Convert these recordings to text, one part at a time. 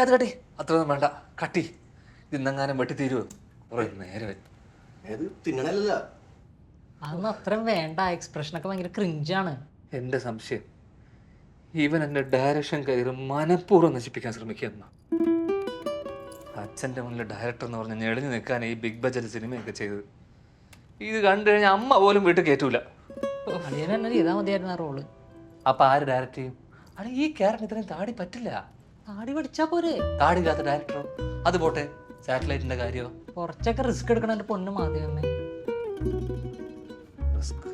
അത് കട്ടി, അത്രയൊന്നും വേണ്ട, കട്ടി. ഇന്നെങ്ങാനും വെട്ടി തീരുവോ? കുറെ നേരം തിന്നണല്ല. അതൊന്നും അത്രയും വേണ്ട. എക്സ്പ്രഷനൊക്കെ ഭയങ്കര ക്രിഞ്ചാണ്. എന്റെ സംശയം ഇവൻ എന്റെ ഡയറക്ഷൻ കയറി മനഃപൂർവ്വം നശിപ്പിക്കാൻ ശ്രമിക്കുന്ന. അച്ഛന്റെ മുന്നിൽ ഡയറക്ടർ എന്ന് പറഞ്ഞ് ഞെളിഞ്ഞു നിൽക്കാൻ ഈ ബിഗ് ബഡ്ജറ്റ് സിനിമയൊക്കെ ചെയ്തത്. ഇത് കണ്ടു കഴിഞ്ഞാൽ അമ്മ പോലും വീട്ടിൽ കയറ്റൂല. അളിയൻ തന്നെ ചെയ്താൽ മതിയായിരുന്നു ആ റോള്. അപ്പൊ ആര് ഡയറക്റ്റ് ചെയ്യും? അല്ല, ഈ ക്യാരക്ടർ ഇത്രയും താടി പറ്റില്ല. താടി പഠിച്ചാ പോരെ. താടിയില്ലാത്ത ഡയറക്ടറോ? അത് പോട്ടെ, സാറ്റലൈറ്റിന്റെ കാര്യമോ? കുറച്ചൊക്കെ റിസ്ക് എടുക്കണം എന്റെ പൊന്നു മാധ്യമമേ. റിസ്ക്.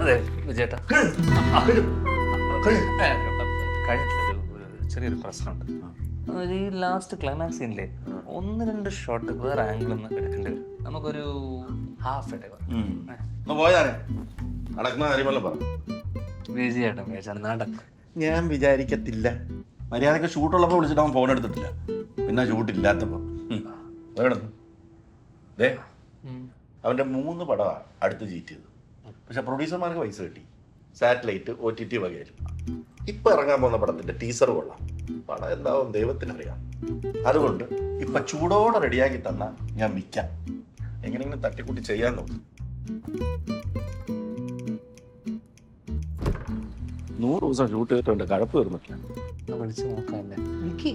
അതെ വിജയേട്ടാ, കഴിഞ്ഞിട്ടില്ല, ഒരു ചെറിയൊരു പ്രശ്നമുണ്ട്. ഈ ലാസ്റ്റ് ക്ലൈമാക്സ് സീനിലെ 1-2 ഷോട്ട് വേറെ ആംഗിൾ ഒന്ന് എടുക്കേണ്ടി വരും. നമുക്കൊരു ഹാഫ് ഇട പോയാനെ നടക്കുന്ന കാര്യമല്ല പറ. വിജയേട്ടൻ വിചാരിച്ചാണ് നടക്കും. ഞാൻ വിചാരിക്കത്തില്ല. മര്യാദക്ക് ഷൂട്ടുള്ളപ്പോൾ വിളിച്ചിട്ട് അവൻ ഫോൺ എടുത്തിട്ടില്ല. പിന്നെ ഷൂട്ടില്ലാത്തപ്പോൾ അവൻ്റെ 3 പടമാണ് അടുത്ത് ചീറ്റ് ചെയ്തത്. പക്ഷെ പ്രൊഡ്യൂസർമാർക്ക് പൈസ കിട്ടി. സാറ്റലൈറ്റ്, OTT വകയിൽ. ഇപ്പം ഇറങ്ങാൻ പോകുന്ന പടത്തിൻ്റെ ടീസർ കൊള്ളാം. പടം എന്താവും ദൈവത്തിനറിയാം. അതുകൊണ്ട് ഇപ്പം ചൂടോടെ റെഡിയാക്കി തന്നാൽ ഞാൻ വിൽക്കാം. എങ്ങനെയെങ്കിലും തട്ടിക്കൂട്ടി ചെയ്യാൻ നോക്കും. 100 ദിവസം ഷൂട്ട് ചെയ്തിട്ടുണ്ട്, കഴപ്പ് തീർന്നിട്ടില്ല. വിളിച്ച് നോക്കാല്ലേ? എനിക്ക്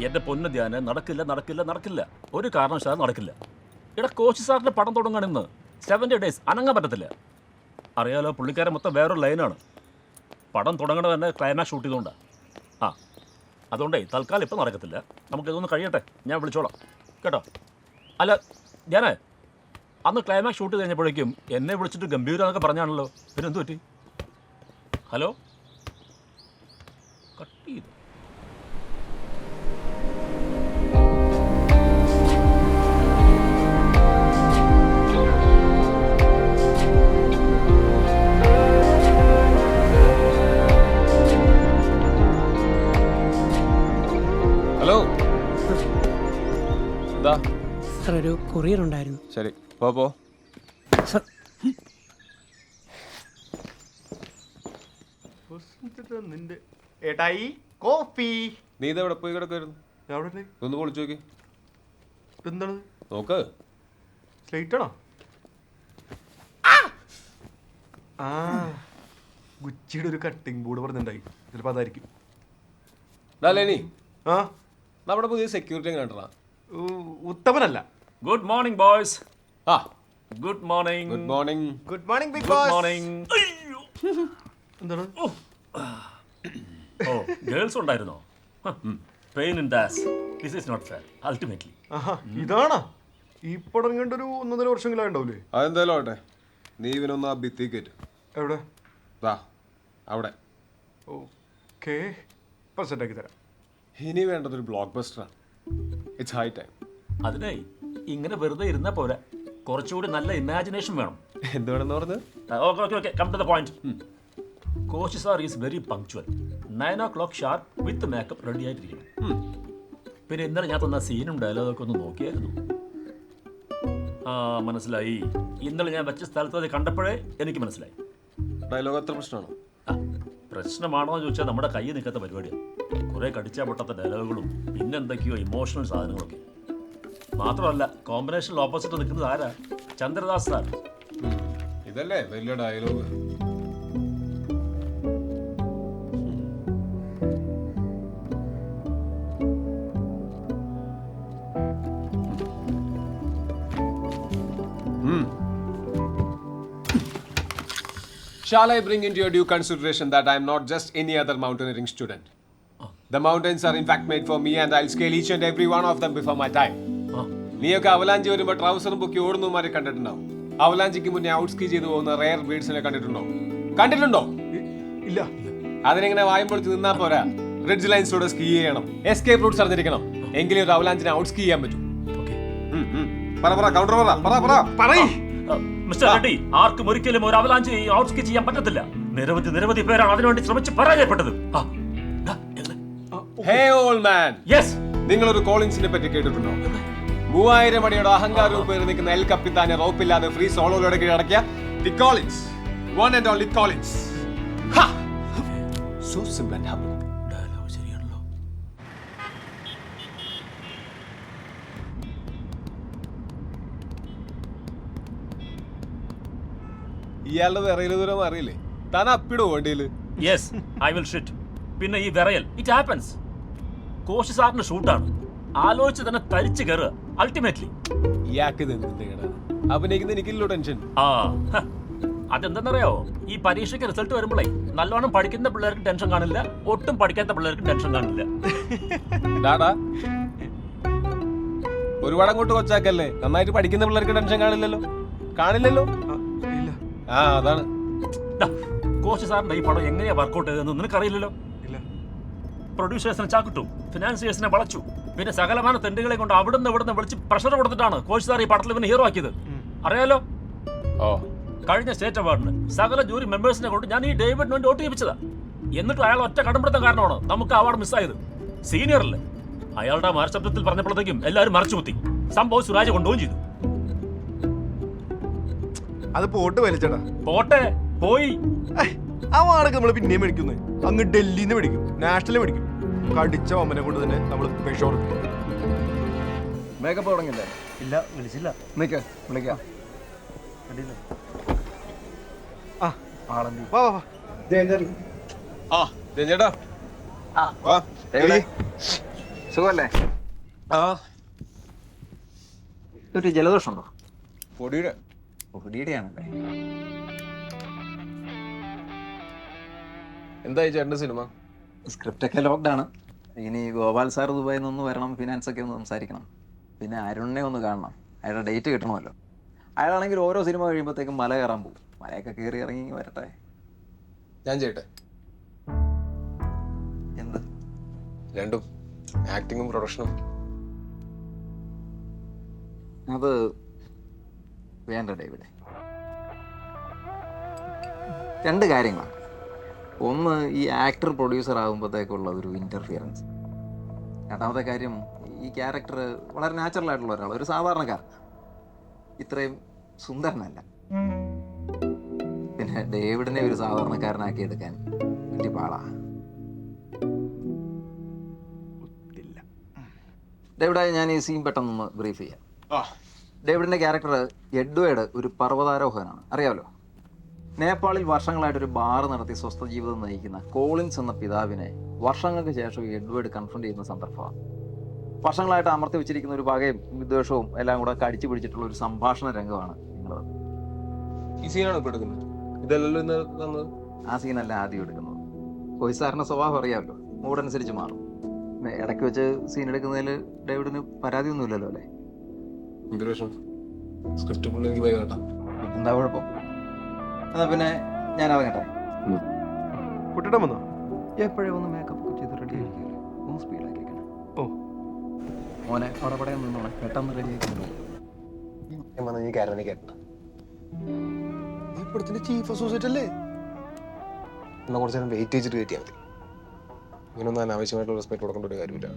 എന്റെ പൊന്ന ധ്യാനം നടക്കില്ല നടക്കില്ല നടക്കില്ല, ഒരു കാരണവശാലും നടക്കില്ല. ഇവിടെ കോച്ച് സാറിന്റെ പടം തുടങ്ങാൻ ഇന്ന് 70 ഡേയ്സ് അനങ്ങാൻ പറ്റത്തില്ല. അറിയാലോ, പുള്ളിക്കാരൻ മൊത്തം വേറൊരു ലൈനാണ്. പടം തുടങ്ങണത് തന്നെ ക്ലൈമാക്സ് ഷൂട്ട് ചെയ്തുകൊണ്ടാണ്. അതുകൊണ്ടേ തൽക്കാലം ഇപ്പം നടക്കത്തില്ല. നമുക്കിതൊന്ന് കഴിയട്ടെ, ഞാൻ വിളിച്ചോളാം കേട്ടോ. അല്ല ധ്യാനേ, അന്ന് ക്ലൈമാക്സ് ഷൂട്ട് കഴിഞ്ഞപ്പോഴേക്കും എന്നെ വിളിച്ചിട്ട് ഗംഭീര എന്നൊക്കെ പറഞ്ഞാണല്ലോ. പിന്നെ എന്ത് പറ്റി? ഹലോ, കട്ട് ചെയ്തു. ഹലോ, എന്താ? സാർ, ഒരു കൊറിയർ ഉണ്ടായിരുന്നു. ശരി, പോ. സാർ, ഏട്ടായി കോഫി. നീ ഇതെവിടെ പോയി കിടക്കായിരുന്നു? ഒന്ന് വിളിച്ചു നോക്കി. എന്താണ് നോക്ക്. സ്ലേറ്റ് ആണോ? ഗുച്ചിയുടെ ഒരു കട്ടിംഗ് ബോർഡ് പറഞ്ഞിട്ടുണ്ടായി. ചിലപ്പോൾ അതായിരിക്കും. ഡാലേനി, നമ്മുടെ പുതിയ സെക്യൂരിറ്റി എങ്ങനെ? ഉത്തമനല്ല. Good morning boys. Good morning. Good morning. Good morning big good boss. Morning. എന്താണ്? ഓ, ഗേൾസ് ഉണ്ടായിരുന്നോ? Pain in the ass. This is not fair ultimately. ഇതാണോ ഈ പടം കണ്ടൊരു 1.5 വർഷമെങ്കിലും ഉണ്ടാവില്ലേ? അതെന്തായാലും ആവട്ടെ, നീ ഇവനൊന്ന് ആ ഭിത്തി കയറ്റ്. എവിടെ? അവിടെ. ഓക്കെ, പെർസെന്റ് ആക്കി തരാം. ഇനി വേണ്ടതൊരു ബ്ലോക്ക് ബസ്റ്ററാണ്. It's high time. അതിനെ ഇങ്ങനെ വെറുതെ ഇരുന്നാൽ പോരാ, കുറച്ചുകൂടി നല്ല ഇമാജിനേഷൻ വേണം. എന്തുവേണമെന്ന് പറഞ്ഞത്? Okay, come to the point. Coach sir is very punctual. 9 o'clock sharp with makeup ready ആയിട്ടിരിക്കണം. പിന്നെ ഇന്നലെ ഞാൻ തന്ന സീനും ഡയലോഗൊക്കെ ഒന്ന് നോക്കിയായിരുന്നു. മനസ്സിലായി. ഇന്നലെ ഞാൻ വെച്ച സ്ഥലത്ത് അത് കണ്ടപ്പോഴേ എനിക്ക് മനസ്സിലായി. ഡയലോഗ് അത്ര പ്രശ്നമാണോ? പ്രശ്നമാണോ എന്ന് ചോദിച്ചാൽ നമ്മുടെ കയ്യിൽ നിൽക്കാത്ത പരിപാടിയാണ്. കുറേ കടിച്ചാൽ പൊട്ടാത്ത ഡയലോഗുകളും പിന്നെന്തൊക്കെയോ ഇമോഷണൽ സാധനങ്ങളൊക്കെ. മാത്രമല്ല, കോമ്പിനേഷനിൽ ഓപ്പോസിറ്റ് നിൽക്കുന്നത് ആരാ? ചന്ദ്രദാസ് സാർ. ഇതല്ലേ വലിയ dialogue. Shall I bring into your due consideration that I am not just any other mountaineering student? The mountains are in fact made for me and I'll scale each and every one of them before my time. നീയൊക്കെ avalanche വരുമ്പോൾ ട്രൗസറും പൊക്കി ഓടുന്നവന്മാരെ കണ്ടിട്ടുണ്ടാവും. അവലാഞ്ചിക്ക് മുന്നേ ഔട്ട്സ്കി ചെയ്തു പോകുന്ന rare ബീഡ്സിനെ കണ്ടിട്ടുണ്ടോ? ഇല്ല. അതിനെങ്ങനെ വായും പൊളിച്ച് നിന്നാ പോരാ. റിഡ്ജ് ലൈൻസിലൂടെ സ്കീ ചെയ്യണം, എസ്കേപ്പ് റൂട്ട്സ് അറിഞ്ഞിരിക്കണം, എങ്കിലും ഒരു അവലാഞ്ചിനെ ഔട്ട് സ്കീ ചെയ്യാൻ പറ്റും. മിസ്റ്റർ റെഡ്ഡി, ആർക്കും ഒരിക്കലും ഒരു അവലാഞ്ചി ഔട്ട് സ്കീ ചെയ്യാൻ പറ്റത്തില്ല. നിരവധി പേരാണ് അതിനുവേണ്ടി ശ്രമിച്ച് പരാജയപ്പെട്ടത്. ഹേ ഓൾഡ് മാൻ, യെസ്, നിങ്ങളൊരു കോളിൻസിനെ പറ്റി കേട്ടിട്ടുണ്ടോ? 3000 അടിയുടെ അഹങ്കാരവും പേര് നിൽക്കുന്ന എൽ കപ്പിത്താനെ റോപ്പില്ലാതെ ഫ്രീ സോളോയിലൂടെ കീഴടക്കിയ the Collins, one and only Collins. So simple and humble. Dialogue ശരിയാണല്ലോ. ഇയാളുടെ വിറയില് ദൂരം അറിയില്ലേ? താൻ അപ്പിടോ വണ്ടിയില്? Yes, I will shit. പിന്നെ ഈ വിറയൽ, ഇറ്റ് ഹാപ്പൻസ്. കോശി സാറിന്റെ ഷൂട്ടാണ്, ആലോചിച്ച് തന്നെ തരിച്ചു കയറുക അൾട്ടിമേറ്റ്ലി. ഇയാൾക്ക് അഭിനയിക്കുന്ന എനിക്കില്ലോ ടെൻഷൻ. അതെന്തെന്നറിയോ, ഈ പരീക്ഷയ്ക്ക് റിസൾട്ട് വരുമ്പോഴേ നല്ലോണം പഠിക്കുന്ന പിള്ളേർക്ക് ടെൻഷൻ കാണില്ല, ഒട്ടും പഠിക്കാത്ത പിള്ളേർക്ക് ടെൻഷൻ കാണില്ല. ഡാടാ, ഒരുപാട് അങ്ങോട്ട് കൊച്ചാക്കല്ലേ. നന്നായിട്ട് പഠിക്കുന്ന പിള്ളേർക്ക് ടെൻഷൻ കാണില്ലല്ലോ. ആ, അതാണ്. കോച്ച് സാറിന്റെ ഈ പടം എങ്ങനെയാ വർക്കൗട്ട് ചെയ്തതെന്ന് നിനക്കറിയില്ലല്ലോ. പ്രൊഡ്യൂസേഴ്സിനെ ചാക്കിട്ടു, ഫിനാൻസിയേഴ്സിനെ വളച്ചു, പിന്നെ സകലമാന തെണ്ടുകളെ കൊണ്ട് അവിടുന്ന് വിളിച്ച് പ്രഷർ കൊടുത്തിട്ടാണ് കോച്ച് സാർ ഈ പടത്തിൽ ഇവന് ഹീറോ ആക്കിയത്. അറിയാലോ? കഴിഞ്ഞ സ്റ്റേറ്റ് അവാർഡിന് സകല ജൂറി മെമ്പേഴ്സിനെ കൊണ്ട് ഞാൻ ഈ ഡേവിഡിന് വേണ്ടി വോട്ട് ചെയ്യിപ്പിച്ചതാ. എന്നിട്ട് അയാൾ ഒറ്റ കടമ്പിടുത്തം കാരണമാണ് നമുക്ക് അവാർഡ് മിസ്സായത്. സീനിയർ അല്ലേ, അയാളുടെ മരശബ്ദത്തിൽ പറഞ്ഞപ്പോഴത്തേക്കും എല്ലാവരും മറച്ചു കുത്തി. സംഭവം സുരാജ് കൊണ്ടുപോവുകയും ചെയ്തു. അത് പോട്ട് വലിച്ചടാ. പോട്ടെ, പോയി. ആ വാടക നമ്മൾ പിന്നെയും മേടിക്കുന്നു. അങ്ങ് ഡൽഹിന്ന് മേടിക്കും, നാഷണൽ മേടിക്കും. കടിച്ച അമ്മനെ കൊണ്ട് തന്നെ നമ്മൾ വിഷോർക്കും. മേക്കപ്പ് തുടങ്ങില്ലേ? ഇല്ല, വിളിച്ചില്ല. വിളിക്കാം. സുഖല്ലേ? ഒരു ജലദോഷമുണ്ടോ? പൊടിയുടെയാണല്ലേ. എന്തായി ചേട്ടന്റെ സിനിമ? സ്ക്രിപ്റ്റൊക്കെ ലോക്ക്ഡാണ്. ഇനി ഗോപാൽ സാർ ദുബായിൽ നിന്ന് വരണം, ഫിനാൻസ് ഒക്കെ ഒന്ന് സംസാരിക്കണം, പിന്നെ അരുണിനെ ഒന്ന് കാണണം. അയാളുടെ ഡേറ്റ് കിട്ടണമല്ലോ. അയാളാണെങ്കിൽ ഓരോ സിനിമ കഴിയുമ്പോഴത്തേക്കും മല കയറാൻ പോകും. മലയൊക്കെ കയറി ഇറങ്ങി വരട്ടെ. ഞാൻ ചെയ്യട്ടെ? എന്ത് രണ്ടും, ആക്ടിങ്ങും പ്രൊഡക്ഷനും? അത് വേണ്ട ഡേവിഡേ. 2 കാര്യങ്ങളാണ്. ഒന്ന്, ഈ ആക്ടർ പ്രൊഡ്യൂസർ ആകുമ്പോഴത്തേക്കുള്ള ഒരു ഇൻ്റർഫിയറൻസ്. രണ്ടാമത്തെ കാര്യം, ഈ ക്യാരക്ടർ വളരെ നാച്ചുറൽ ആയിട്ടുള്ള ഒരാൾ, ഒരു സാധാരണക്കാരൻ, ഇത്രയും സുന്ദരനല്ല. പിന്നെ ഡേവിഡിനെ ഒരു സാധാരണക്കാരനാക്കി എടുക്കാൻ വലിയ പാടാ. ഡേവിഡ്, ഞാൻ ഈ സീൻ പെട്ടെന്നൊന്ന് ബ്രീഫ് ചെയ്യാം. ഡേവിഡിൻ്റെ ക്യാരക്ടർ എഡ്വേർഡ് ഒരു പർവ്വതാരോഹകനാണ്, അറിയാമല്ലോ. നേപ്പാളിൽ വർഷങ്ങളായിട്ടൊരു ബാർ നടത്തി സ്വസ്ഥ ജീവിതം നയിക്കുന്ന കോളിൻസ് എന്ന പിതാവിനെ വർഷങ്ങൾക്ക് ശേഷം എഡ്വേർഡ് കൺഫ്രണ്ട് ചെയ്യുന്ന സന്ദർഭമാണ്. വർഷങ്ങളായിട്ട് അമർത്തി വെച്ചിരിക്കുന്ന ഒരു പകയും വിദ്വേഷവും എല്ലാം കൂടെ കടിച്ചു പിടിച്ചിട്ടുള്ള ഒരു സംഭാഷണ രംഗമാണ് നിങ്ങളത്. ഈ സീനാണ് ഇപ്പോൾ എടുക്കുന്നത്? ഇതല്ലല്ലോ ആ സീനല്ല ആദ്യം എടുക്കുന്നത്. കോയി സാറിന്റെ സ്വഭാവം അറിയാമല്ലോ, മൂടനുസരിച്ച് മാറും. ഇടയ്ക്ക് വെച്ച് സീൻ എടുക്കുന്നതിൽ ഡേവിഡിന് പരാതിയൊന്നുമില്ലല്ലോ അല്ലേ? എന്താ കുഴപ്പം? എന്നാ പിന്നെ ഞാൻ ഇറങ്ങട്ടെ. കുട്ടിടം വന്നോ? എപ്പോഴും ഒന്ന് മേക്കപ്പ് ചെയ്ത് റെഡി ആയിരിക്കുമല്ലോ, ഒന്ന് സ്പീഡാക്കി വെക്കണം. മോനെ അവിടെ പടയാൻ നിന്നോളെ, പെട്ടെന്ന് റെഡി ആക്കിയിട്ടുണ്ടോ? ചീഫ് അസോസിയേറ്റ് അല്ലേ? എന്നാ കുറച്ച് നേരം വെയിറ്റ് ചെയ്തിട്ട് കയറ്റിയാൽ മതി. ഇങ്ങനൊന്നും അനാവശ്യമായിട്ടുള്ള റെസ്പെക്ട് കൊടുക്കേണ്ട ഒരു കാര്യമില്ല.